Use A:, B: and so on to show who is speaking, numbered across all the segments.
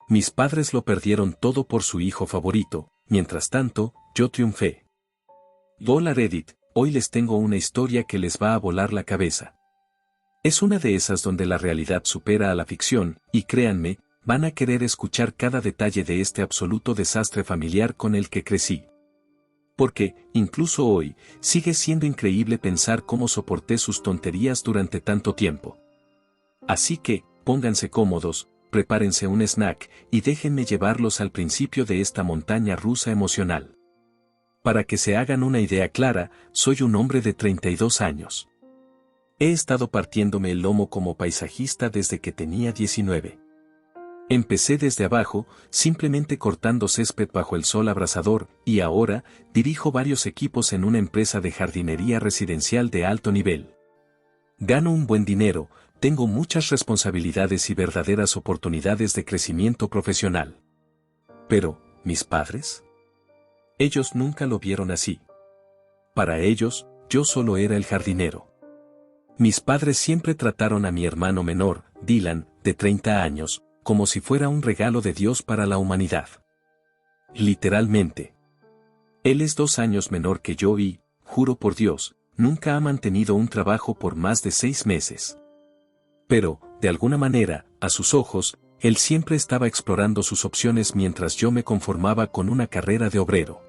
A: Mis padres lo perdieron todo por su hijo favorito, mientras tanto, yo triunfé. Hola Reddit, hoy les tengo una historia que les va a volar la cabeza. Es una de esas donde la realidad supera a la ficción, y créanme, van a querer escuchar cada detalle de este absoluto desastre familiar con el que crecí. Porque, incluso hoy, sigue siendo increíble pensar cómo soporté sus tonterías durante tanto tiempo. Así que, pónganse cómodos, prepárense un snack, y déjenme llevarlos al principio de esta montaña rusa emocional. Para que se hagan una idea clara, soy un hombre de 32 años. He estado partiéndome el lomo como paisajista desde que tenía 19. Empecé desde abajo, simplemente cortando césped bajo el sol abrasador, y ahora, dirijo varios equipos en una empresa de jardinería residencial de alto nivel. Gano un buen dinero, tengo muchas responsabilidades y verdaderas oportunidades de crecimiento profesional. Pero, ¿mis padres? Ellos nunca lo vieron así. Para ellos, yo solo era el jardinero. Mis padres siempre trataron a mi hermano menor, Dylan, de 30 años, como si fuera un regalo de Dios para la humanidad. Literalmente. Él es 2 años menor que yo y, juro por Dios, nunca ha mantenido un trabajo por más de 6 meses. Pero, de alguna manera, a sus ojos, él siempre estaba explorando sus opciones mientras yo me conformaba con una carrera de obrero.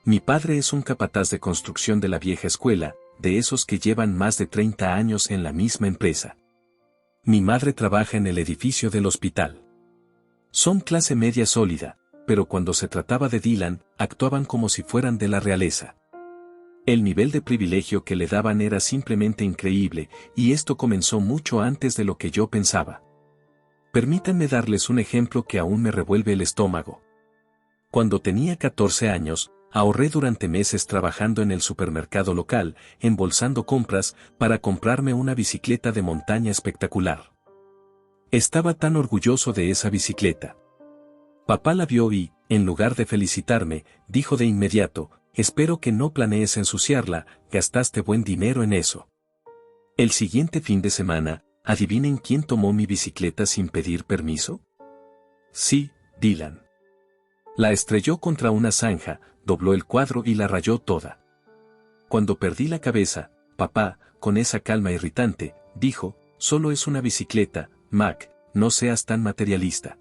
A: Mi padre es un capataz de construcción de la vieja escuela, de esos que llevan más de 30 años en la misma empresa. Mi madre trabaja en el edificio del hospital. Son clase media sólida, pero cuando se trataba de Dylan, actuaban como si fueran de la realeza. El nivel de privilegio que le daban era simplemente increíble, y esto comenzó mucho antes de lo que yo pensaba. Permítanme darles un ejemplo que aún me revuelve el estómago. Cuando tenía 14 años, ahorré durante meses trabajando en el supermercado local, embolsando compras, para comprarme una bicicleta de montaña espectacular. Estaba tan orgulloso de esa bicicleta. Papá la vio y, en lugar de felicitarme, dijo de inmediato: espero que no planees ensuciarla, gastaste buen dinero en eso. El siguiente fin de semana, ¿adivinen quién tomó mi bicicleta sin pedir permiso? Sí, Dylan. La estrelló contra una zanja, dobló el cuadro y la rayó toda. Cuando perdí la cabeza, papá, con esa calma irritante, dijo: solo es una bicicleta, Mac, no seas tan materialista.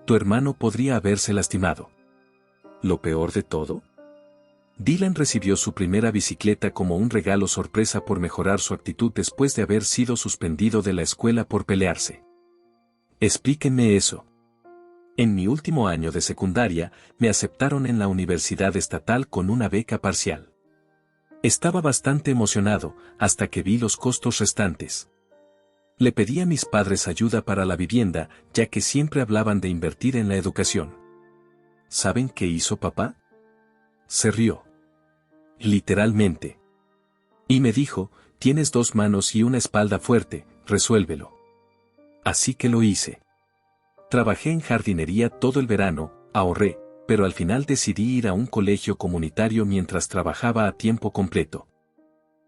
A: Tu hermano podría haberse lastimado. ¿Lo peor de todo? Dylan recibió su primera bicicleta como un regalo sorpresa por mejorar su actitud después de haber sido suspendido de la escuela por pelearse. Explíquenme eso. En mi último año de secundaria, me aceptaron en la universidad estatal con una beca parcial. Estaba bastante emocionado, hasta que vi los costos restantes. Le pedí a mis padres ayuda para la vivienda, ya que siempre hablaban de invertir en la educación. ¿Saben qué hizo papá? Se rió. Literalmente. Y me dijo: tienes 2 manos y una espalda fuerte, resuélvelo. Así que lo hice. Trabajé en jardinería todo el verano, ahorré, pero al final decidí ir a un colegio comunitario mientras trabajaba a tiempo completo.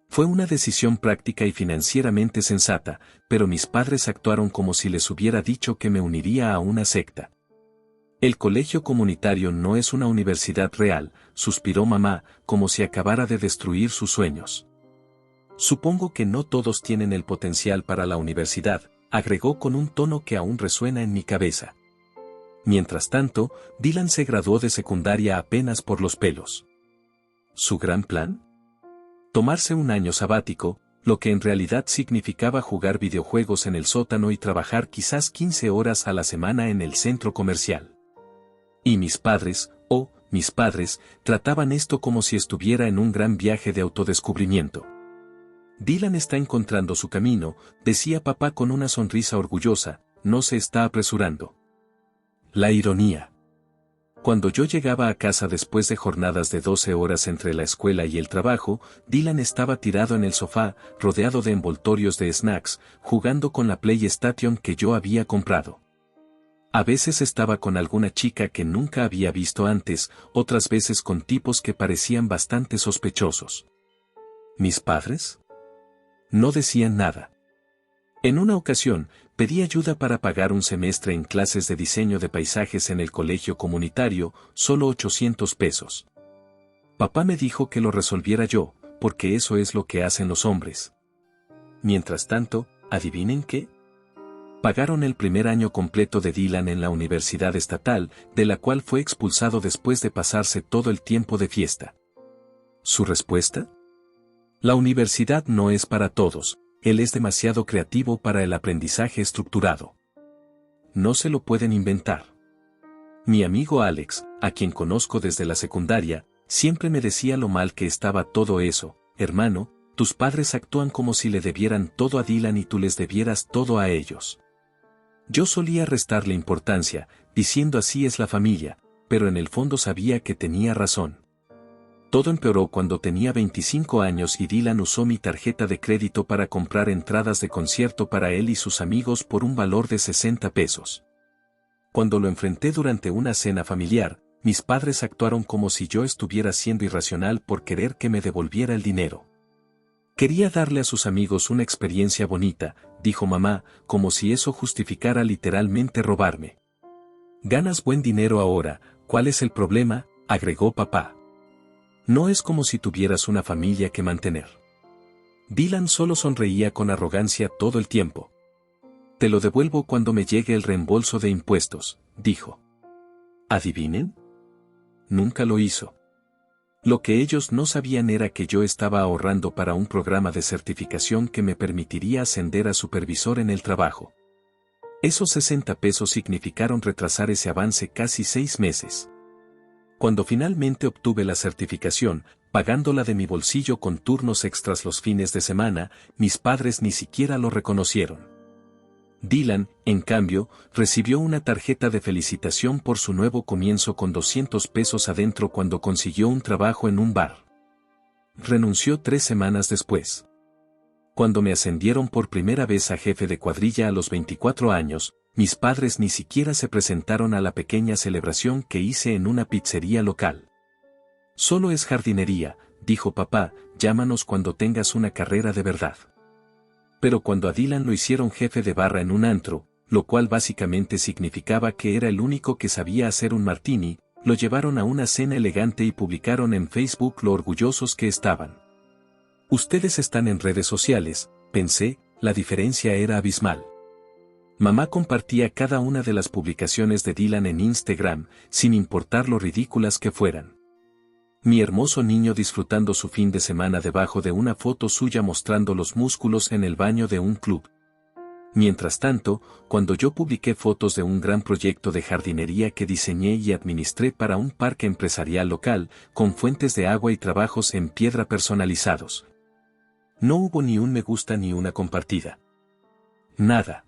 A: Fue una decisión práctica y financieramente sensata, pero mis padres actuaron como si les hubiera dicho que me uniría a una secta. El colegio comunitario no es una universidad real, suspiró mamá, como si acabara de destruir sus sueños. Supongo que no todos tienen el potencial para la universidad, agregó con un tono que aún resuena en mi cabeza. Mientras tanto, Dylan se graduó de secundaria apenas por los pelos. ¿Su gran plan? Tomarse un año sabático, lo que en realidad significaba jugar videojuegos en el sótano y trabajar quizás 15 horas a la semana en el centro comercial. Y mis padres, mis padres, trataban esto como si estuviera en un gran viaje de autodescubrimiento. Dylan está encontrando su camino, decía papá con una sonrisa orgullosa, no se está apresurando. La ironía. Cuando yo llegaba a casa después de jornadas de 12 horas entre la escuela y el trabajo, Dylan estaba tirado en el sofá, rodeado de envoltorios de snacks, jugando con la PlayStation que yo había comprado. A veces estaba con alguna chica que nunca había visto antes, otras veces con tipos que parecían bastante sospechosos. ¿Mis padres? No decían nada. En una ocasión, pedí ayuda para pagar un semestre en clases de diseño de paisajes en el colegio comunitario, solo 800 pesos. Papá me dijo que lo resolviera yo, porque eso es lo que hacen los hombres. Mientras tanto, ¿adivinen qué? Pagaron el primer año completo de Dylan en la universidad estatal, de la cual fue expulsado después de pasarse todo el tiempo de fiesta. ¿Su respuesta? La universidad no es para todos, él es demasiado creativo para el aprendizaje estructurado. No se lo pueden inventar. Mi amigo Alex, a quien conozco desde la secundaria, siempre me decía lo mal que estaba todo eso. Hermano, tus padres actúan como si le debieran todo a Dylan y tú les debieras todo a ellos. Yo solía restarle importancia, diciendo así es la familia, pero en el fondo sabía que tenía razón. Todo empeoró cuando tenía 25 años y Dylan usó mi tarjeta de crédito para comprar entradas de concierto para él y sus amigos por un valor de 60 pesos. Cuando lo enfrenté durante una cena familiar, mis padres actuaron como si yo estuviera siendo irracional por querer que me devolviera el dinero. Quería darle a sus amigos una experiencia bonita, dijo mamá, como si eso justificara literalmente robarme. Ganas buen dinero ahora, ¿cuál es el problema?, agregó papá. No es como si tuvieras una familia que mantener. Dylan solo sonreía con arrogancia todo el tiempo. Te lo devuelvo cuando me llegue el reembolso de impuestos, dijo. ¿Adivinen? Nunca lo hizo. Lo que ellos no sabían era que yo estaba ahorrando para un programa de certificación que me permitiría ascender a supervisor en el trabajo. Esos 60 pesos significaron retrasar ese avance casi 6 meses. Cuando finalmente obtuve la certificación, pagándola de mi bolsillo con turnos extras los fines de semana, mis padres ni siquiera lo reconocieron. Dylan, en cambio, recibió una tarjeta de felicitación por su nuevo comienzo con 200 pesos adentro cuando consiguió un trabajo en un bar. Renunció 3 semanas después. Cuando me ascendieron por primera vez a jefe de cuadrilla a los 24 años, mis padres ni siquiera se presentaron a la pequeña celebración que hice en una pizzería local. Solo es jardinería, dijo papá, llámanos cuando tengas una carrera de verdad. Pero cuando a Dylan lo hicieron jefe de barra en un antro, lo cual básicamente significaba que era el único que sabía hacer un martini, lo llevaron a una cena elegante y publicaron en Facebook lo orgullosos que estaban. Ustedes están en redes sociales, pensé, la diferencia era abismal. Mamá compartía cada una de las publicaciones de Dylan en Instagram, sin importar lo ridículas que fueran. Mi hermoso niño disfrutando su fin de semana debajo de una foto suya mostrando los músculos en el baño de un club. Mientras tanto, cuando yo publiqué fotos de un gran proyecto de jardinería que diseñé y administré para un parque empresarial local, con fuentes de agua y trabajos en piedra personalizados. No hubo ni un me gusta ni una compartida. Nada.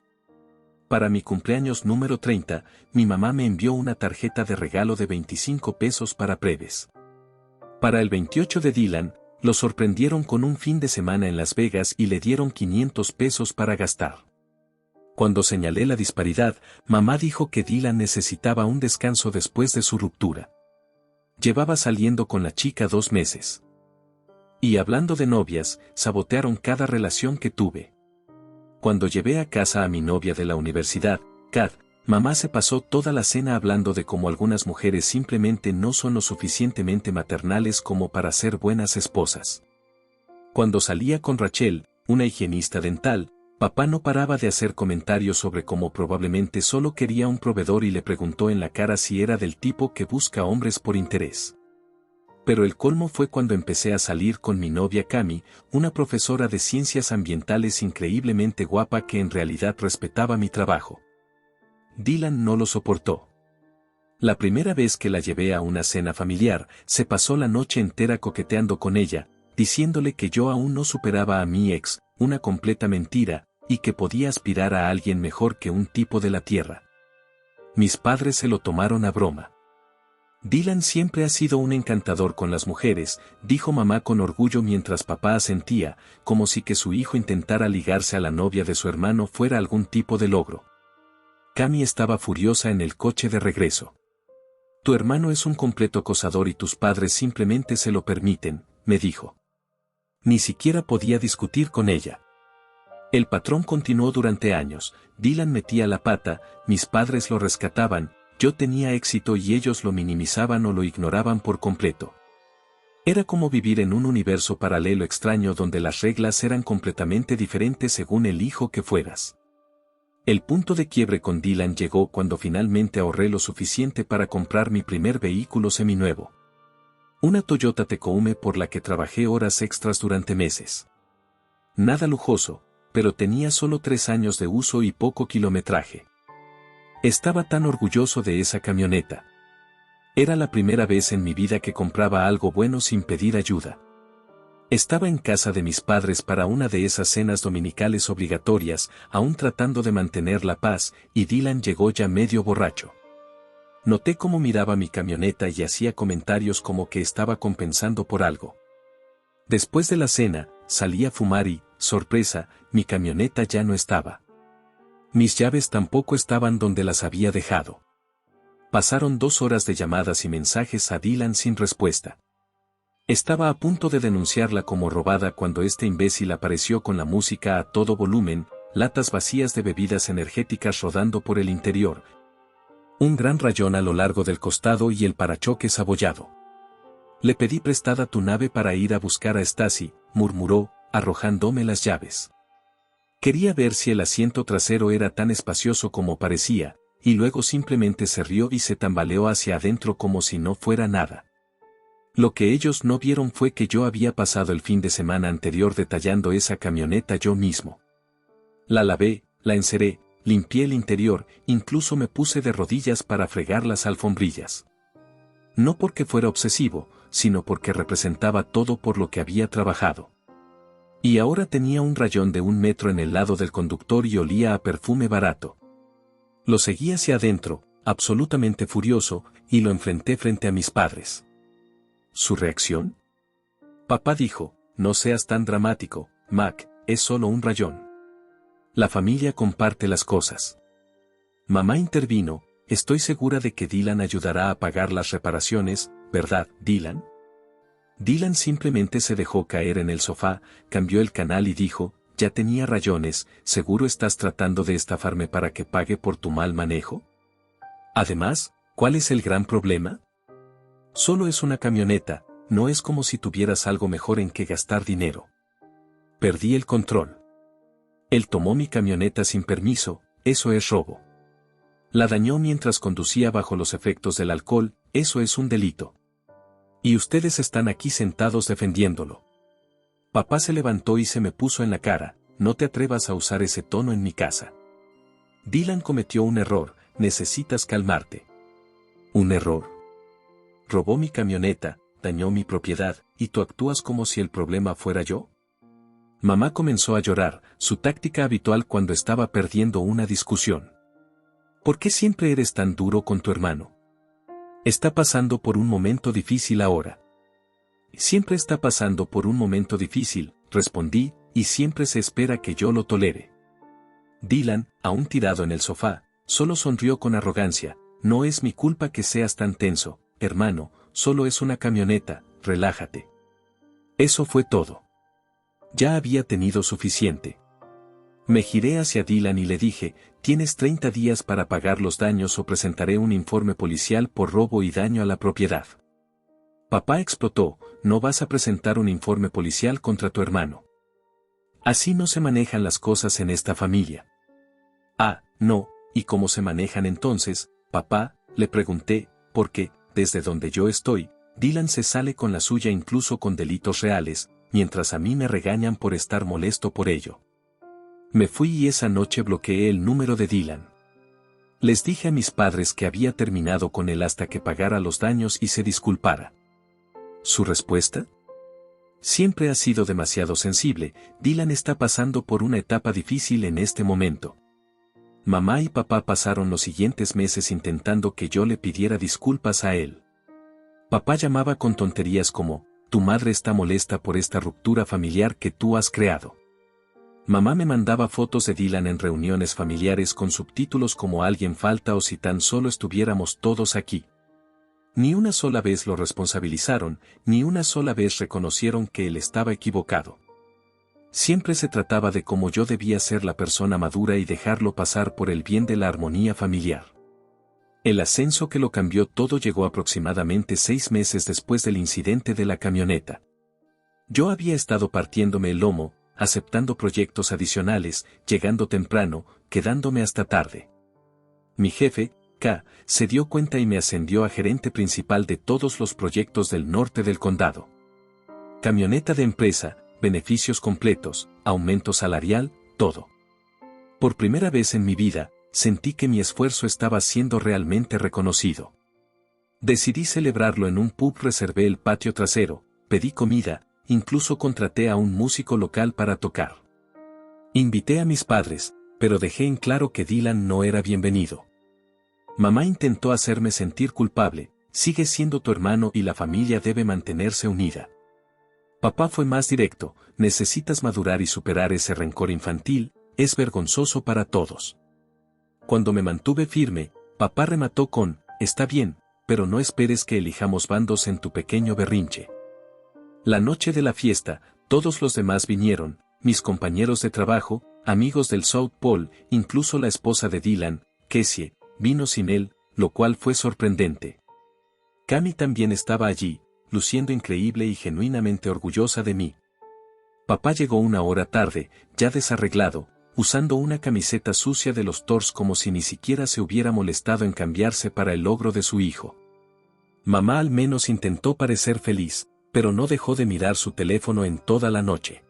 A: Para mi cumpleaños número 30, mi mamá me envió una tarjeta de regalo de 25 pesos para Preves. Para el 28 de Dylan, lo sorprendieron con un fin de semana en Las Vegas y le dieron 500 pesos para gastar. Cuando señalé la disparidad, mamá dijo que Dylan necesitaba un descanso después de su ruptura. Llevaba saliendo con la chica 2 meses. Y hablando de novias, sabotearon cada relación que tuve. Cuando llevé a casa a mi novia de la universidad, Kat, mamá se pasó toda la cena hablando de cómo algunas mujeres simplemente no son lo suficientemente maternales como para ser buenas esposas. Cuando salía con Rachel, una higienista dental, papá no paraba de hacer comentarios sobre cómo probablemente solo quería un proveedor y le preguntó en la cara si era del tipo que busca hombres por interés. Pero el colmo fue cuando empecé a salir con mi novia Cami, una profesora de ciencias ambientales increíblemente guapa que en realidad respetaba mi trabajo. Dylan no lo soportó. La primera vez que la llevé a una cena familiar, se pasó la noche entera coqueteando con ella, diciéndole que yo aún no superaba a mi ex, una completa mentira, y que podía aspirar a alguien mejor que un tipo de la tierra. Mis padres se lo tomaron a broma. Dylan siempre ha sido un encantador con las mujeres, dijo mamá con orgullo mientras papá asentía, como si que su hijo intentara ligarse a la novia de su hermano fuera algún tipo de logro. Cami estaba furiosa en el coche de regreso. Tu hermano es un completo acosador y tus padres simplemente se lo permiten, me dijo. Ni siquiera podía discutir con ella. El patrón continuó durante años. Dylan metía la pata, mis padres lo rescataban, yo tenía éxito y ellos lo minimizaban o lo ignoraban por completo. Era como vivir en un universo paralelo extraño donde las reglas eran completamente diferentes según el hijo que fueras. El punto de quiebre con Dylan llegó cuando finalmente ahorré lo suficiente para comprar mi primer vehículo seminuevo. Una Toyota Tacoma por la que trabajé horas extras durante meses. Nada lujoso, pero tenía solo 3 años de uso y poco kilometraje. Estaba tan orgulloso de esa camioneta. Era la primera vez en mi vida que compraba algo bueno sin pedir ayuda. Estaba en casa de mis padres para una de esas cenas dominicales obligatorias, aún tratando de mantener la paz, y Dylan llegó ya medio borracho. Noté cómo miraba mi camioneta y hacía comentarios como que estaba compensando por algo. Después de la cena, salí a fumar y, sorpresa, mi camioneta ya no estaba. Mis llaves tampoco estaban donde las había dejado. Pasaron 2 horas de llamadas y mensajes a Dylan sin respuesta. Estaba a punto de denunciarla como robada cuando este imbécil apareció con la música a todo volumen, latas vacías de bebidas energéticas rodando por el interior, un gran rayón a lo largo del costado y el parachoques abollado. Le pedí prestada tu nave para ir a buscar a Stacy, murmuró, arrojándome las llaves. Quería ver si el asiento trasero era tan espacioso como parecía, y luego simplemente se rió y se tambaleó hacia adentro como si no fuera nada. Lo que ellos no vieron fue que yo había pasado el fin de semana anterior detallando esa camioneta yo mismo. La lavé, la enceré, limpié el interior, incluso me puse de rodillas para fregar las alfombrillas. No porque fuera obsesivo, sino porque representaba todo por lo que había trabajado. Y ahora tenía un rayón de 1 metro en el lado del conductor y olía a perfume barato. Lo seguí hacia adentro, absolutamente furioso, y lo enfrenté frente a mis padres. ¿Su reacción? Papá dijo, no seas tan dramático, Mac, es solo un rayón. La familia comparte las cosas. Mamá intervino, estoy segura de que Dylan ayudará a pagar las reparaciones, ¿verdad, Dylan? Dylan simplemente se dejó caer en el sofá, cambió el canal y dijo, ya tenía rayones, ¿seguro estás tratando de estafarme para que pague por tu mal manejo? Además, ¿cuál es el gran problema? Solo es una camioneta, no es como si tuvieras algo mejor en que gastar dinero. Perdí el control. Él tomó mi camioneta sin permiso, eso es robo. La dañó mientras conducía bajo los efectos del alcohol, eso es un delito. Y ustedes están aquí sentados defendiéndolo. Papá se levantó y se me puso en la cara, no te atrevas a usar ese tono en mi casa. Dylan cometió un error, necesitas calmarte. ¿Un error? Robó mi camioneta, dañó mi propiedad, ¿y tú actúas como si el problema fuera yo? Mamá comenzó a llorar, su táctica habitual cuando estaba perdiendo una discusión. ¿Por qué siempre eres tan duro con tu hermano? Está pasando por un momento difícil ahora. Siempre está pasando por un momento difícil, respondí, y siempre se espera que yo lo tolere. Dylan, aún tirado en el sofá, solo sonrió con arrogancia, no es mi culpa que seas tan tenso, hermano, solo es una camioneta, relájate. Eso fue todo. Ya había tenido suficiente. Me giré hacia Dylan y le dije, tienes 30 días para pagar los daños o presentaré un informe policial por robo y daño a la propiedad. Papá explotó, no vas a presentar un informe policial contra tu hermano. Así no se manejan las cosas en esta familia. Ah, no, ¿y cómo se manejan entonces, papá? Le pregunté, porque, desde donde yo estoy, Dylan se sale con la suya incluso con delitos reales, mientras a mí me regañan por estar molesto por ello. Me fui y esa noche bloqueé el número de Dylan. Les dije a mis padres que había terminado con él hasta que pagara los daños y se disculpara. ¿Su respuesta? Siempre ha sido demasiado sensible, Dylan está pasando por una etapa difícil en este momento. Mamá y papá pasaron los siguientes meses intentando que yo le pidiera disculpas a él. Papá llamaba con tonterías como, tu madre está molesta por esta ruptura familiar que tú has creado. Mamá me mandaba fotos de Dylan en reuniones familiares con subtítulos como alguien falta o si tan solo estuviéramos todos aquí. Ni una sola vez lo responsabilizaron, ni una sola vez reconocieron que él estaba equivocado. Siempre se trataba de cómo yo debía ser la persona madura y dejarlo pasar por el bien de la armonía familiar. El ascenso que lo cambió todo llegó aproximadamente 6 meses después del incidente de la camioneta. Yo había estado partiéndome el lomo, aceptando proyectos adicionales, llegando temprano, quedándome hasta tarde. Mi jefe, K, se dio cuenta y me ascendió a gerente principal de todos los proyectos del norte del condado. Camioneta de empresa, beneficios completos, aumento salarial, todo. Por primera vez en mi vida, sentí que mi esfuerzo estaba siendo realmente reconocido. Decidí celebrarlo en un pub, reservé el patio trasero, pedí comida, incluso contraté a un músico local para tocar. Invité a mis padres, pero dejé en claro que Dylan no era bienvenido. Mamá intentó hacerme sentir culpable, sigue siendo tu hermano y la familia debe mantenerse unida. Papá fue más directo, necesitas madurar y superar ese rencor infantil, es vergonzoso para todos. Cuando me mantuve firme, papá remató con, está bien, pero no esperes que elijamos bandos en tu pequeño berrinche. La noche de la fiesta, todos los demás vinieron, mis compañeros de trabajo, amigos del South Pole, incluso la esposa de Dylan, Kessie, vino sin él, lo cual fue sorprendente. Cami también estaba allí, luciendo increíble y genuinamente orgullosa de mí. Papá llegó 1 hora tarde, ya desarreglado, usando una camiseta sucia de los Tours como si ni siquiera se hubiera molestado en cambiarse para el logro de su hijo. Mamá al menos intentó parecer feliz, pero no dejó de mirar su teléfono en toda la noche.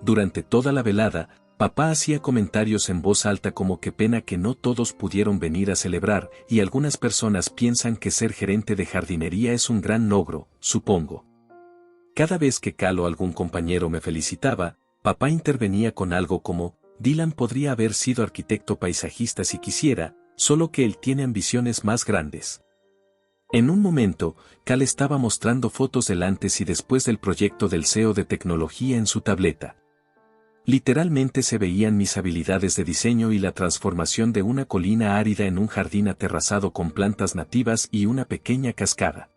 A: Durante toda la velada, papá hacía comentarios en voz alta como qué pena que no todos pudieron venir a celebrar, y algunas personas piensan que ser gerente de jardinería es un gran logro, supongo. Cada vez que Cal o algún compañero me felicitaba, papá intervenía con algo como, Dylan podría haber sido arquitecto paisajista si quisiera, solo que él tiene ambiciones más grandes. En un momento, Cal estaba mostrando fotos del antes y después del proyecto del CEO de tecnología en su tableta. Literalmente se veían mis habilidades de diseño y la transformación de una colina árida en un jardín aterrazado con plantas nativas y una pequeña cascada.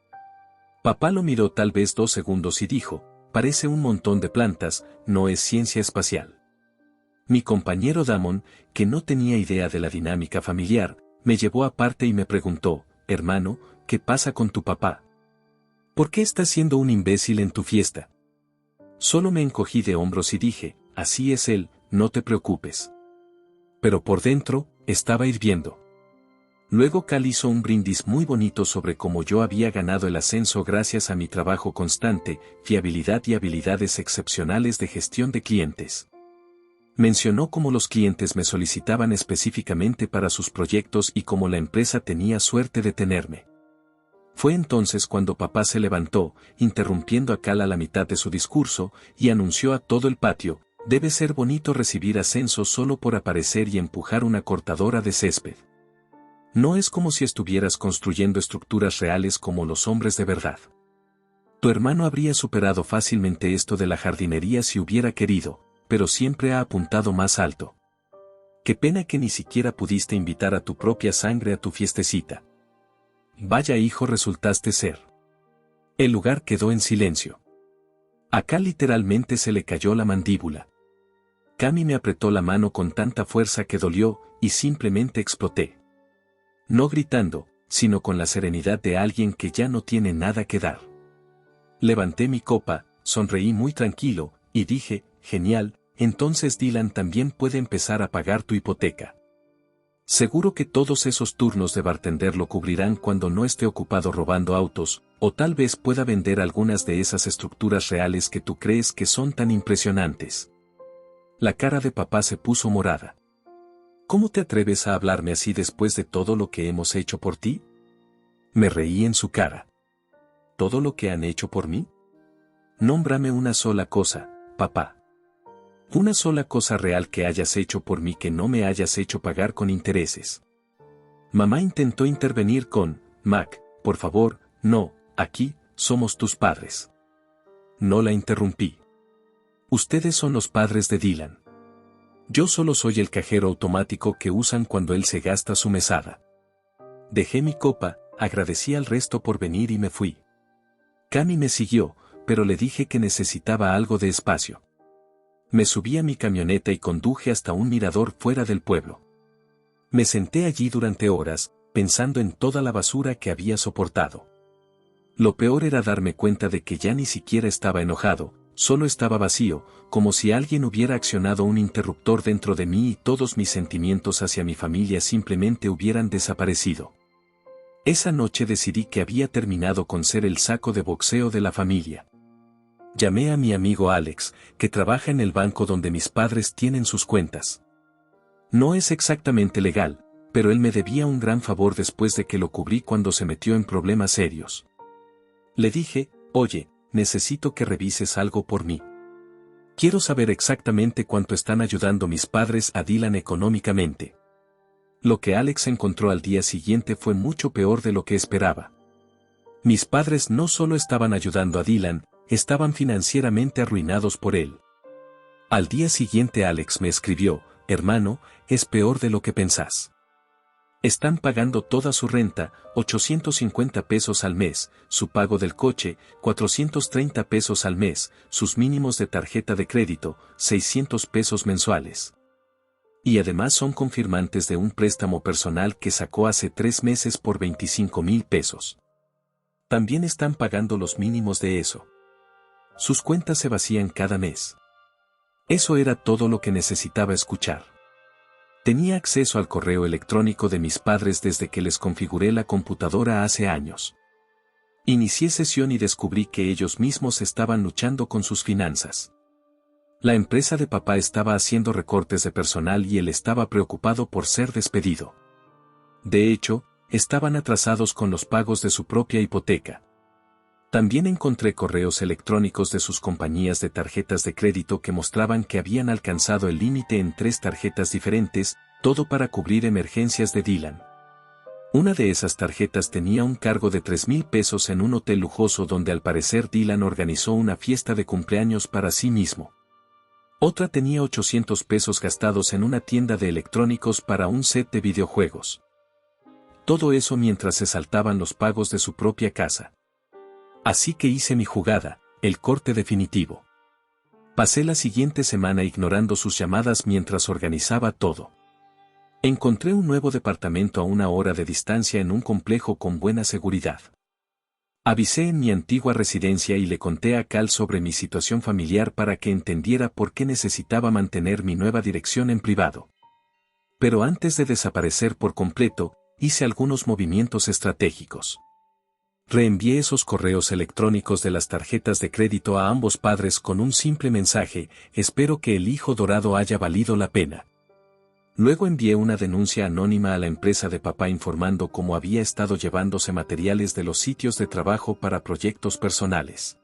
A: Papá lo miró tal vez 2 segundos y dijo, parece un montón de plantas, no es ciencia espacial. Mi compañero Damon, que no tenía idea de la dinámica familiar, me llevó aparte y me preguntó, hermano, ¿qué pasa con tu papá? ¿Por qué estás siendo un imbécil en tu fiesta? Solo me encogí de hombros y dije, así es él, no te preocupes. Pero por dentro, estaba hirviendo. Luego Cal hizo un brindis muy bonito sobre cómo yo había ganado el ascenso gracias a mi trabajo constante, fiabilidad y habilidades excepcionales de gestión de clientes. Mencionó cómo los clientes me solicitaban específicamente para sus proyectos y cómo la empresa tenía suerte de tenerme. Fue entonces cuando papá se levantó, interrumpiendo a Cal a la mitad de su discurso, y anunció a todo el patio, debe ser bonito recibir ascenso solo por aparecer y empujar una cortadora de césped. No es como si estuvieras construyendo estructuras reales como los hombres de verdad. Tu hermano habría superado fácilmente esto de la jardinería si hubiera querido, pero siempre ha apuntado más alto. Qué pena que ni siquiera pudiste invitar a tu propia sangre a tu fiestecita. Vaya hijo resultaste ser. El lugar quedó en silencio. A Cal literalmente se le cayó la mandíbula. Cami me apretó la mano con tanta fuerza que dolió, y simplemente exploté. No gritando, sino con la serenidad de alguien que ya no tiene nada que dar. Levanté mi copa, sonreí muy tranquilo, y dije, genial, entonces Dylan también puede empezar a pagar tu hipoteca. Seguro que todos esos turnos de bartender lo cubrirán cuando no esté ocupado robando autos, o tal vez pueda vender algunas de esas estructuras reales que tú crees que son tan impresionantes. La cara de papá se puso morada. ¿Cómo te atreves a hablarme así después de todo lo que hemos hecho por ti? Me reí en su cara. ¿Todo lo que han hecho por mí? Nómbrame una sola cosa, papá. Una sola cosa real que hayas hecho por mí que no me hayas hecho pagar con intereses. Mamá intentó intervenir con, Mac, por favor, no, aquí, somos tus padres. No la interrumpí. Ustedes son los padres de Dylan. Yo solo soy el cajero automático que usan cuando él se gasta su mesada. Dejé mi copa, agradecí al resto por venir y me fui. Cami me siguió, pero le dije que necesitaba algo de espacio. Me subí a mi camioneta y conduje hasta un mirador fuera del pueblo. Me senté allí durante horas, pensando en toda la basura que había soportado. Lo peor era darme cuenta de que ya ni siquiera estaba enojado, solo estaba vacío, como si alguien hubiera accionado un interruptor dentro de mí y todos mis sentimientos hacia mi familia simplemente hubieran desaparecido. Esa noche decidí que había terminado con ser el saco de boxeo de la familia. Llamé a mi amigo Alex, que trabaja en el banco donde mis padres tienen sus cuentas. No es exactamente legal, pero él me debía un gran favor después de que lo cubrí cuando se metió en problemas serios. Le dije, oye, necesito que revises algo por mí. Quiero saber exactamente cuánto están ayudando mis padres a Dylan económicamente. Lo que Alex encontró al día siguiente fue mucho peor de lo que esperaba. Mis padres no solo estaban ayudando a Dylan, estaban financieramente arruinados por él. Al día siguiente Alex me escribió, hermano, es peor de lo que pensás. Están pagando toda su renta, 850 pesos al mes, su pago del coche, 430 pesos al mes, sus mínimos de tarjeta de crédito, 600 pesos mensuales. Y además son confirmantes de un préstamo personal que sacó hace 3 meses por 25,000 pesos. También están pagando los mínimos de eso. Sus cuentas se vacían cada mes. Eso era todo lo que necesitaba escuchar. Tenía acceso al correo electrónico de mis padres desde que les configuré la computadora hace años. Inicié sesión y descubrí que ellos mismos estaban luchando con sus finanzas. La empresa de papá estaba haciendo recortes de personal y él estaba preocupado por ser despedido. De hecho, estaban atrasados con los pagos de su propia hipoteca. También encontré correos electrónicos de sus compañías de tarjetas de crédito que mostraban que habían alcanzado el límite en 3 tarjetas diferentes, todo para cubrir emergencias de Dylan. Una de esas tarjetas tenía un cargo de 3,000 pesos en un hotel lujoso donde al parecer Dylan organizó una fiesta de cumpleaños para sí mismo. Otra tenía 800 pesos gastados en una tienda de electrónicos para un set de videojuegos. Todo eso mientras se saltaban los pagos de su propia casa. Así que hice mi jugada, el corte definitivo. Pasé la siguiente semana ignorando sus llamadas mientras organizaba todo. Encontré un nuevo departamento a 1 hora de distancia en un complejo con buena seguridad. Avisé en mi antigua residencia y le conté a Cal sobre mi situación familiar para que entendiera por qué necesitaba mantener mi nueva dirección en privado. Pero antes de desaparecer por completo, hice algunos movimientos estratégicos. Reenvié esos correos electrónicos de las tarjetas de crédito a ambos padres con un simple mensaje, espero que el hijo dorado haya valido la pena. Luego envié una denuncia anónima a la empresa de papá informando cómo había estado llevándose materiales de los sitios de trabajo para proyectos personales.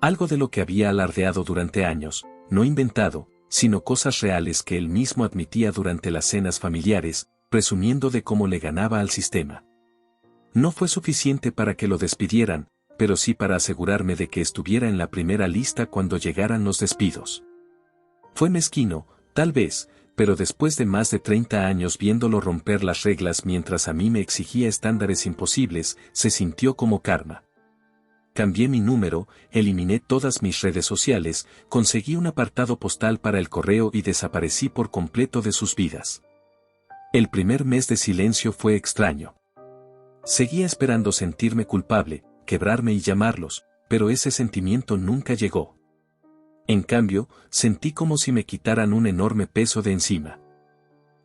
A: Algo de lo que había alardeado durante años, no inventado, sino cosas reales que él mismo admitía durante las cenas familiares, presumiendo de cómo le ganaba al sistema. No fue suficiente para que lo despidieran, pero sí para asegurarme de que estuviera en la primera lista cuando llegaran los despidos. Fue mezquino, tal vez, pero después de más de 30 años viéndolo romper las reglas mientras a mí me exigía estándares imposibles, se sintió como karma. Cambié mi número, eliminé todas mis redes sociales, conseguí un apartado postal para el correo y desaparecí por completo de sus vidas. El primer mes de silencio fue extraño. Seguía esperando sentirme culpable, quebrarme y llamarlos, pero ese sentimiento nunca llegó. En cambio, sentí como si me quitaran un enorme peso de encima.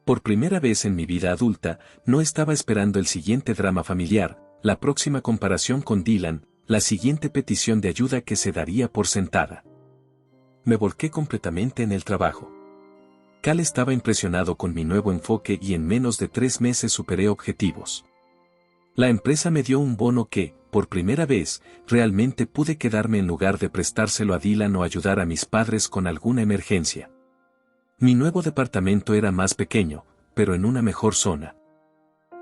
A: Por primera vez en mi vida adulta, no estaba esperando el siguiente drama familiar, la próxima comparación con Dylan, la siguiente petición de ayuda que se daría por sentada. Me volqué completamente en el trabajo. Cal estaba impresionado con mi nuevo enfoque y en menos de 3 meses superé objetivos. La empresa me dio un bono que, por primera vez, realmente pude quedarme en lugar de prestárselo a Dylan o ayudar a mis padres con alguna emergencia. Mi nuevo departamento era más pequeño, pero en una mejor zona.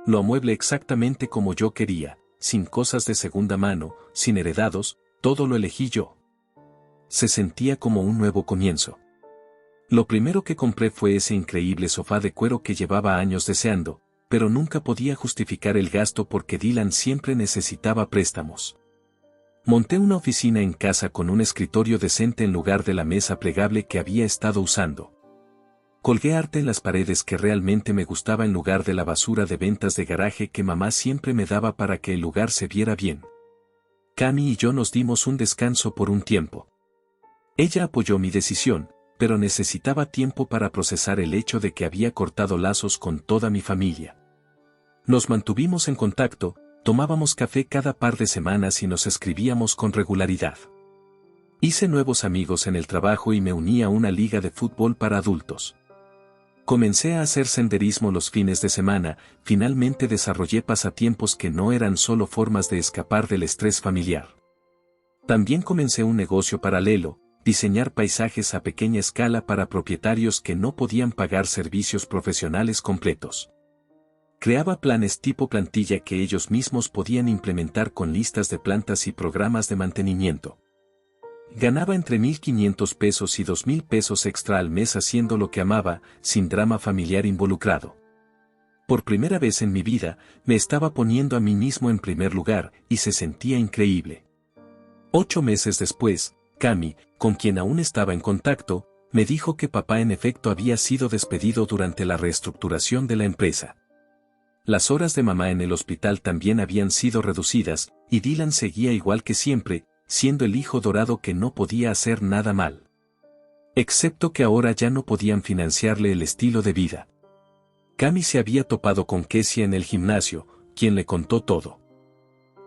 A: Lo amueblé exactamente como yo quería, sin cosas de segunda mano, sin heredados, todo lo elegí yo. Se sentía como un nuevo comienzo. Lo primero que compré fue ese increíble sofá de cuero que llevaba años deseando, pero nunca podía justificar el gasto porque Dylan siempre necesitaba préstamos. Monté una oficina en casa con un escritorio decente en lugar de la mesa plegable que había estado usando. Colgué arte en las paredes que realmente me gustaba en lugar de la basura de ventas de garaje que mamá siempre me daba para que el lugar se viera bien. Cami y yo nos dimos un descanso por un tiempo. Ella apoyó mi decisión, pero necesitaba tiempo para procesar el hecho de que había cortado lazos con toda mi familia. Nos mantuvimos en contacto, tomábamos café cada par de semanas y nos escribíamos con regularidad. Hice nuevos amigos en el trabajo y me uní a una liga de fútbol para adultos. Comencé a hacer senderismo los fines de semana, finalmente desarrollé pasatiempos que no eran solo formas de escapar del estrés familiar. También comencé un negocio paralelo, diseñar paisajes a pequeña escala para propietarios que no podían pagar servicios profesionales completos. Creaba planes tipo plantilla que ellos mismos podían implementar con listas de plantas y programas de mantenimiento. Ganaba entre 1,500 pesos y 2,000 pesos extra al mes haciendo lo que amaba, sin drama familiar involucrado. Por primera vez en mi vida, me estaba poniendo a mí mismo en primer lugar, y se sentía increíble. 8 meses después, Cami, con quien aún estaba en contacto, me dijo que papá en efecto había sido despedido durante la reestructuración de la empresa. Las horas de mamá en el hospital también habían sido reducidas, y Dylan seguía igual que siempre, siendo el hijo dorado que no podía hacer nada mal. Excepto que ahora ya no podían financiarle el estilo de vida. Cami se había topado con Kessia en el gimnasio, quien le contó todo.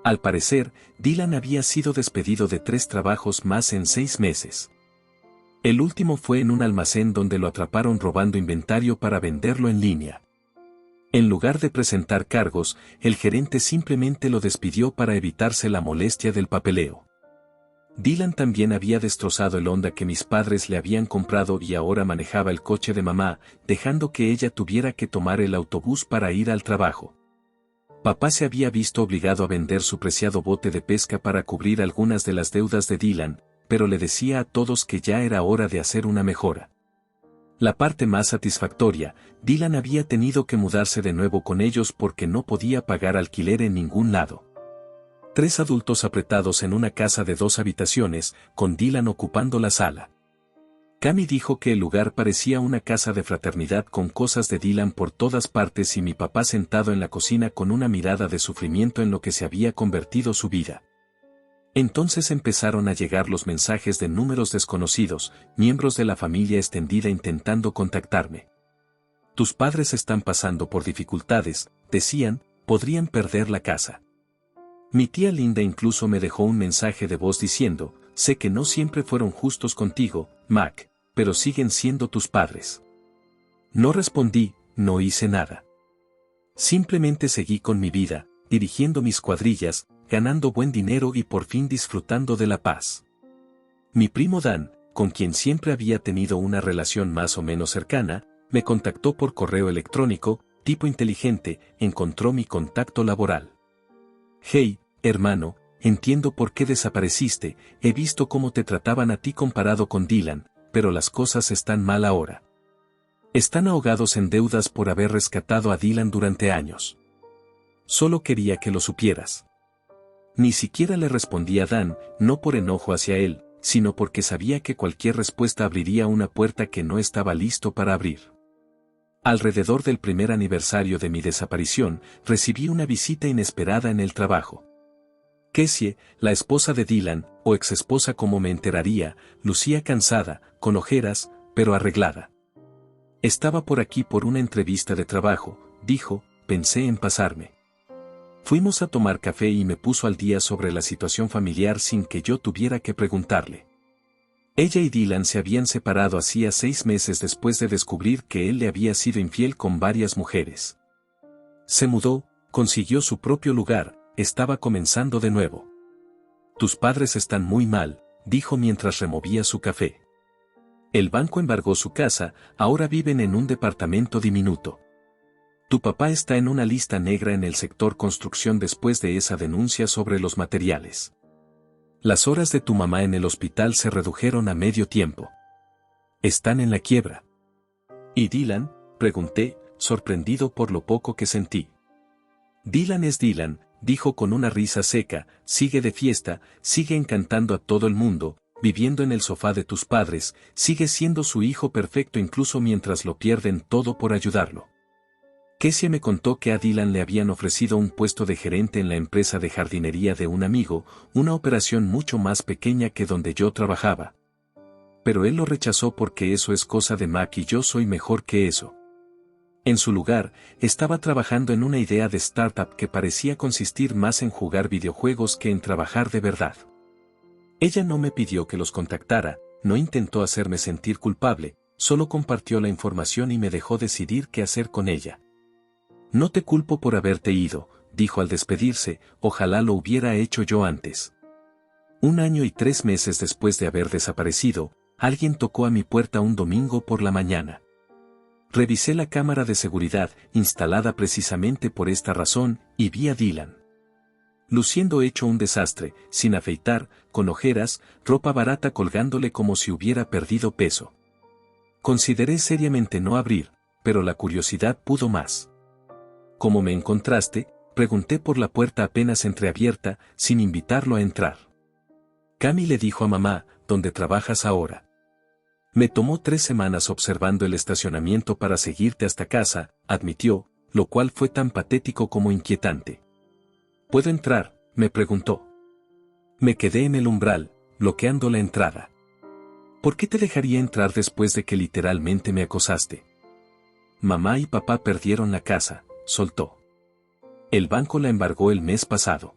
A: Al parecer, Dylan había sido despedido de 3 trabajos más en 6 meses. El último fue en un almacén donde lo atraparon robando inventario para venderlo en línea. En lugar de presentar cargos, el gerente simplemente lo despidió para evitarse la molestia del papeleo. Dylan también había destrozado el Honda que mis padres le habían comprado y ahora manejaba el coche de mamá, dejando que ella tuviera que tomar el autobús para ir al trabajo. Papá se había visto obligado a vender su preciado bote de pesca para cubrir algunas de las deudas de Dylan, pero le decía a todos que ya era hora de hacer una mejora. La parte más satisfactoria, Dylan había tenido que mudarse de nuevo con ellos porque no podía pagar alquiler en ningún lado. 3 adultos apretados en una casa de 2 habitaciones, con Dylan ocupando la sala. Cami dijo que el lugar parecía una casa de fraternidad con cosas de Dylan por todas partes y mi papá sentado en la cocina con una mirada de sufrimiento en lo que se había convertido su vida. Entonces empezaron a llegar los mensajes de números desconocidos, miembros de la familia extendida intentando contactarme. Tus padres están pasando por dificultades, decían, podrían perder la casa. Mi tía Linda incluso me dejó un mensaje de voz diciendo, sé que no siempre fueron justos contigo, Mac, pero siguen siendo tus padres. No respondí, no hice nada. Simplemente seguí con mi vida, dirigiendo mis cuadrillas, ganando buen dinero y por fin disfrutando de la paz. Mi primo Dan, con quien siempre había tenido una relación más o menos cercana, me contactó por correo electrónico, tipo inteligente, encontró mi contacto laboral. Hey, hermano, entiendo por qué desapareciste, he visto cómo te trataban a ti comparado con Dylan, pero las cosas están mal ahora. Están ahogados en deudas por haber rescatado a Dylan durante años. Solo quería que lo supieras. Ni siquiera le respondí a Dan, no por enojo hacia él, sino porque sabía que cualquier respuesta abriría una puerta que no estaba listo para abrir. Alrededor del primer aniversario de mi desaparición, recibí una visita inesperada en el trabajo. Kessie, la esposa de Dylan, o exesposa como me enteraría, lucía cansada, con ojeras, pero arreglada. Estaba por aquí por una entrevista de trabajo, dijo, pensé en pasarme. Fuimos a tomar café y me puso al día sobre la situación familiar sin que yo tuviera que preguntarle. Ella y Dylan se habían separado hacía 6 meses después de descubrir que él le había sido infiel con varias mujeres. Se mudó, consiguió su propio lugar, estaba comenzando de nuevo. Tus padres están muy mal, dijo mientras removía su café. El banco embargó su casa, ahora viven en un departamento diminuto. Tu papá está en una lista negra en el sector construcción después de esa denuncia sobre los materiales. Las horas de tu mamá en el hospital se redujeron a medio tiempo. Están en la quiebra. ¿Y Dylan? Pregunté, sorprendido por lo poco que sentí. Dylan es Dylan, dijo con una risa seca, sigue de fiesta, sigue encantando a todo el mundo, viviendo en el sofá de tus padres, sigue siendo su hijo perfecto incluso mientras lo pierden todo por ayudarlo. Kezia me contó que a Dylan le habían ofrecido un puesto de gerente en la empresa de jardinería de un amigo, una operación mucho más pequeña que donde yo trabajaba. Pero él lo rechazó porque eso es cosa de Mac y yo soy mejor que eso. En su lugar, estaba trabajando en una idea de startup que parecía consistir más en jugar videojuegos que en trabajar de verdad. Ella no me pidió que los contactara, no intentó hacerme sentir culpable, solo compartió la información y me dejó decidir qué hacer con ella. No te culpo por haberte ido, dijo al despedirse, ojalá lo hubiera hecho yo antes. 1 año y 3 meses después de haber desaparecido, alguien tocó a mi puerta un domingo por la mañana. Revisé la cámara de seguridad, instalada precisamente por esta razón, y vi a Dylan. Luciendo hecho un desastre, sin afeitar, con ojeras, ropa barata colgándole como si hubiera perdido peso. Consideré seriamente no abrir, pero la curiosidad pudo más. ¿Cómo me encontraste?, pregunté por la puerta apenas entreabierta, sin invitarlo a entrar. Cami le dijo a mamá, ¿dónde trabajas ahora? Me tomó 3 semanas observando el estacionamiento para seguirte hasta casa, admitió, lo cual fue tan patético como inquietante. ¿Puedo entrar?, me preguntó. Me quedé en el umbral, bloqueando la entrada. ¿Por qué te dejaría entrar después de que literalmente me acosaste? Mamá y papá perdieron la casa, soltó. El banco la embargó el mes pasado.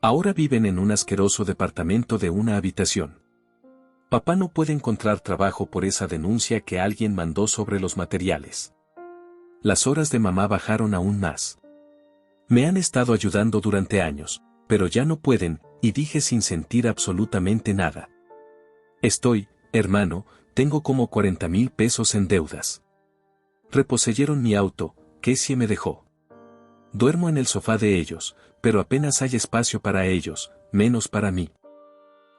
A: Ahora viven en un asqueroso departamento de una habitación. Papá no puede encontrar trabajo por esa denuncia que alguien mandó sobre los materiales. Las horas de mamá bajaron aún más. Me han estado ayudando durante años, pero ya no pueden, y dije sin sentir absolutamente nada. Hermano, tengo como 40,000 pesos en deudas. Reposeyeron mi auto, Kezia me dejó. Duermo en el sofá de ellos, pero apenas hay espacio para ellos, menos para mí.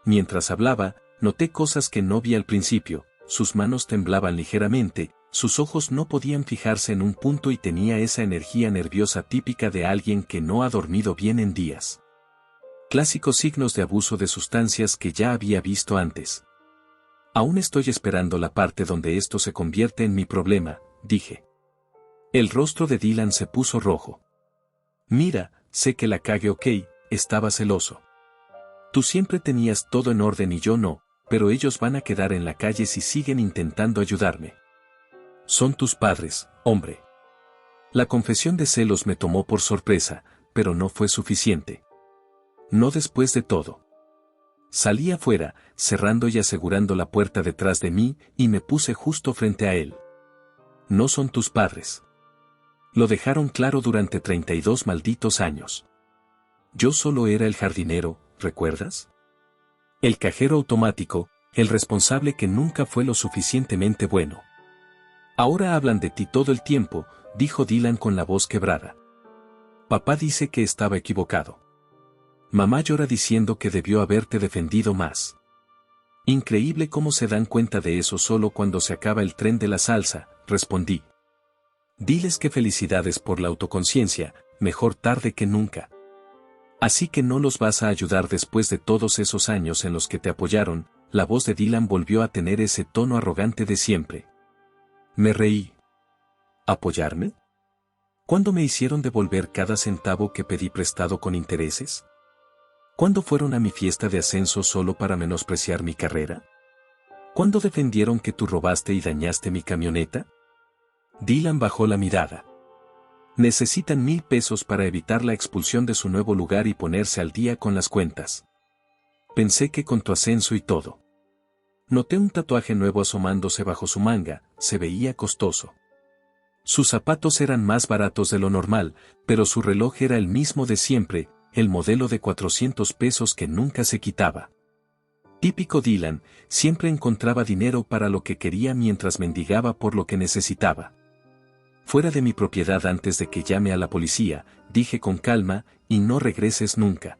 A: Mientras hablaba, noté cosas que no vi al principio, sus manos temblaban ligeramente, sus ojos no podían fijarse en un punto y tenía esa energía nerviosa típica de alguien que no ha dormido bien en días. Clásicos signos de abuso de sustancias que ya había visto antes. Aún estoy esperando la parte donde esto se convierte en mi problema, dije. El rostro de Dylan se puso rojo. Mira, sé que la cagué, estaba celoso. Tú siempre tenías todo en orden y yo no, pero ellos van a quedar en la calle si siguen intentando ayudarme. Son tus padres, hombre. La confesión de celos me tomó por sorpresa, pero no fue suficiente. No después de todo. Salí afuera, cerrando y asegurando la puerta detrás de mí, y me puse justo frente a él. No son tus padres. Lo dejaron claro durante 32 malditos años. Yo solo era el jardinero, ¿recuerdas? El cajero automático, el responsable que nunca fue lo suficientemente bueno. Ahora hablan de ti todo el tiempo, dijo Dylan con la voz quebrada. Papá dice que estaba equivocado. Mamá llora diciendo que debió haberte defendido más. Increíble cómo se dan cuenta de eso solo cuando se acaba el tren de la salsa, respondí. Diles que felicidades por la autoconciencia, mejor tarde que nunca. Así que no los vas a ayudar después de todos esos años en los que te apoyaron. La voz de Dylan volvió a tener ese tono arrogante de siempre. Me reí. ¿Apoyarme? ¿Cuándo me hicieron devolver cada centavo que pedí prestado con intereses? ¿Cuándo fueron a mi fiesta de ascenso solo para menospreciar mi carrera? ¿Cuándo defendieron que tú robaste y dañaste mi camioneta? Dylan bajó la mirada. Necesitan 1,000 pesos para evitar la expulsión de su nuevo lugar y ponerse al día con las cuentas. Pensé que con tu ascenso y todo. Noté un tatuaje nuevo asomándose bajo su manga, se veía costoso. Sus zapatos eran más baratos de lo normal, pero su reloj era el mismo de siempre, el modelo de 400 pesos que nunca se quitaba. Típico Dylan, siempre encontraba dinero para lo que quería mientras mendigaba por lo que necesitaba. Fuera de mi propiedad antes de que llame a la policía, dije con calma, y no regreses nunca.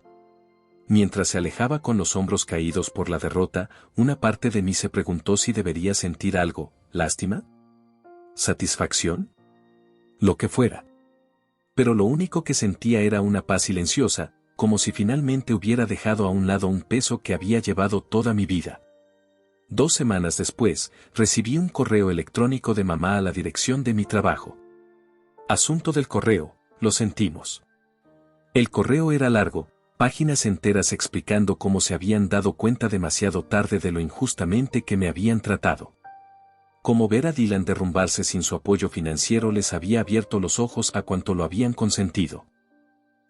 A: Mientras se alejaba con los hombros caídos por la derrota, una parte de mí se preguntó si debería sentir algo, lástima, satisfacción, lo que fuera. Pero lo único que sentía era una paz silenciosa, como si finalmente hubiera dejado a un lado un peso que había llevado toda mi vida. 2 semanas después, recibí un correo electrónico de mamá a la dirección de mi trabajo. Asunto del correo, lo sentimos. El correo era largo, páginas enteras explicando cómo se habían dado cuenta demasiado tarde de lo injustamente que me habían tratado. Cómo ver a Dylan derrumbarse sin su apoyo financiero les había abierto los ojos a cuanto lo habían consentido.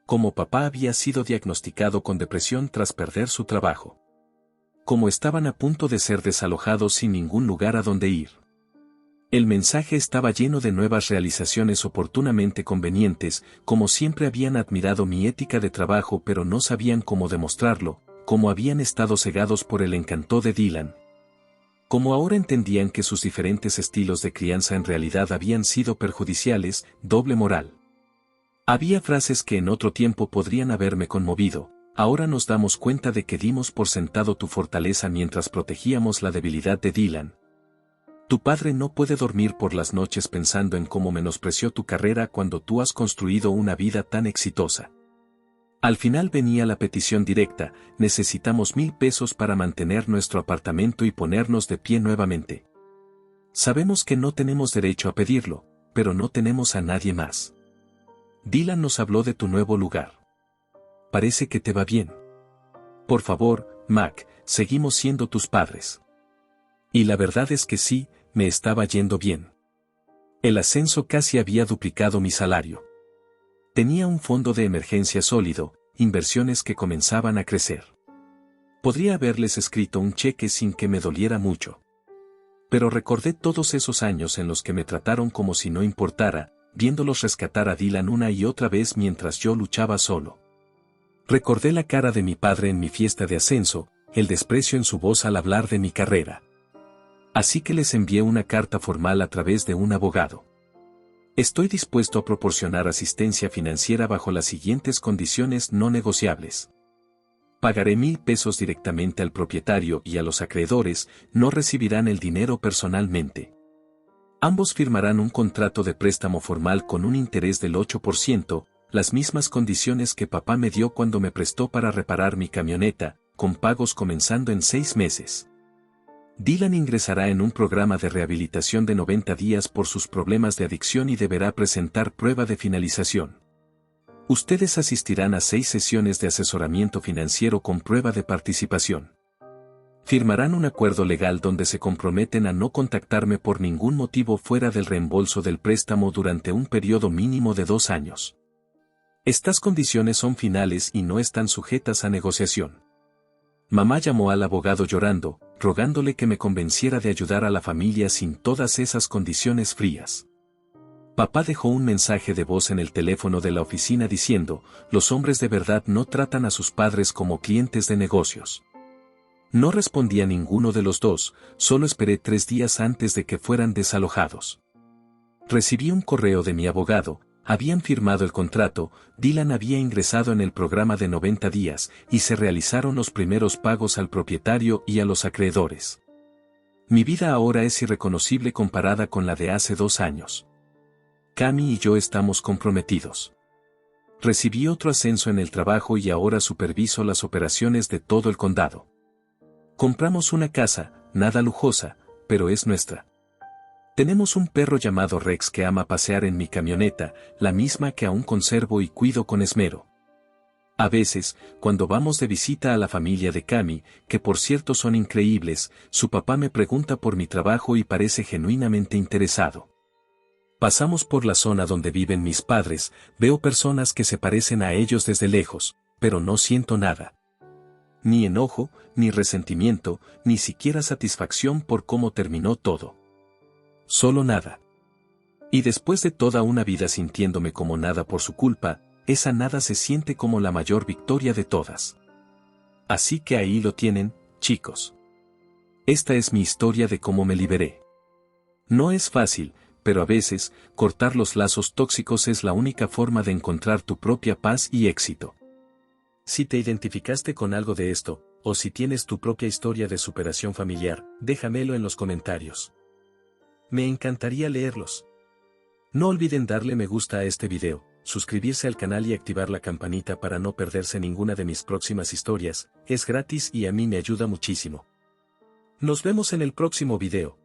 A: Cómo papá había sido diagnosticado con depresión tras perder su trabajo. Cómo estaban a punto de ser desalojados sin ningún lugar a donde ir. El mensaje estaba lleno de nuevas realizaciones oportunamente convenientes, como siempre habían admirado mi ética de trabajo pero no sabían cómo demostrarlo, como habían estado cegados por el encanto de Dylan. Como ahora entendían que sus diferentes estilos de crianza en realidad habían sido perjudiciales, doble moral. Había frases que en otro tiempo podrían haberme conmovido. Ahora nos damos cuenta de que dimos por sentado tu fortaleza mientras protegíamos la debilidad de Dylan. Tu padre no puede dormir por las noches pensando en cómo menospreció tu carrera cuando tú has construido una vida tan exitosa. Al final venía la petición directa: necesitamos 1,000 pesos para mantener nuestro apartamento y ponernos de pie nuevamente. Sabemos que no tenemos derecho a pedirlo, pero no tenemos a nadie más. Dylan nos habló de tu nuevo lugar. Parece que te va bien. Por favor, Mac, seguimos siendo tus padres. Y la verdad es que sí, me estaba yendo bien. El ascenso casi había duplicado mi salario. Tenía un fondo de emergencia sólido, inversiones que comenzaban a crecer. Podría haberles escrito un cheque sin que me doliera mucho. Pero recordé todos esos años en los que me trataron como si no importara, viéndolos rescatar a Dylan una y otra vez mientras yo luchaba solo. Recordé la cara de mi padre en mi fiesta de ascenso, el desprecio en su voz al hablar de mi carrera. Así que les envié una carta formal a través de un abogado. Estoy dispuesto a proporcionar asistencia financiera bajo las siguientes condiciones no negociables. Pagaré 1,000 pesos directamente al propietario y a los acreedores no recibirán el dinero personalmente. Ambos firmarán un contrato de préstamo formal con un interés del 8%, las mismas condiciones que papá me dio cuando me prestó para reparar mi camioneta, con pagos comenzando en 6 meses. Dylan ingresará en un programa de rehabilitación de 90 días por sus problemas de adicción y deberá presentar prueba de finalización. Ustedes asistirán a 6 sesiones de asesoramiento financiero con prueba de participación. Firmarán un acuerdo legal donde se comprometen a no contactarme por ningún motivo fuera del reembolso del préstamo durante un periodo mínimo de 2 años. Estas condiciones son finales y no están sujetas a negociación. Mamá llamó al abogado llorando, rogándole que me convenciera de ayudar a la familia sin todas esas condiciones frías. Papá dejó un mensaje de voz en el teléfono de la oficina diciendo: los hombres de verdad no tratan a sus padres como clientes de negocios. No respondía ninguno de los dos, solo esperé 3 días antes de que fueran desalojados. Recibí un correo de mi abogado. Habían firmado el contrato, Dylan había ingresado en el programa de 90 días, y se realizaron los primeros pagos al propietario y a los acreedores. Mi vida ahora es irreconocible comparada con la de hace 2 años. Cami y yo estamos comprometidos. Recibí otro ascenso en el trabajo y ahora superviso las operaciones de todo el condado. Compramos una casa, nada lujosa, pero es nuestra. Tenemos un perro llamado Rex que ama pasear en mi camioneta, la misma que aún conservo y cuido con esmero. A veces, cuando vamos de visita a la familia de Cami, que por cierto son increíbles, su papá me pregunta por mi trabajo y parece genuinamente interesado. Pasamos por la zona donde viven mis padres, veo personas que se parecen a ellos desde lejos, pero no siento nada. Ni enojo, ni resentimiento, ni siquiera satisfacción por cómo terminó todo. Solo nada. Y después de toda una vida sintiéndome como nada por su culpa, esa nada se siente como la mayor victoria de todas. Así que ahí lo tienen, chicos. Esta es mi historia de cómo me liberé. No es fácil, pero a veces, cortar los lazos tóxicos es la única forma de encontrar tu propia paz y éxito. Si te identificaste con algo de esto, o si tienes tu propia historia de superación familiar, déjamelo en los comentarios. Me encantaría leerlos. No olviden darle me gusta a este video, suscribirse al canal y activar la campanita para no perderse ninguna de mis próximas historias, es gratis y a mí me ayuda muchísimo. Nos vemos en el próximo video.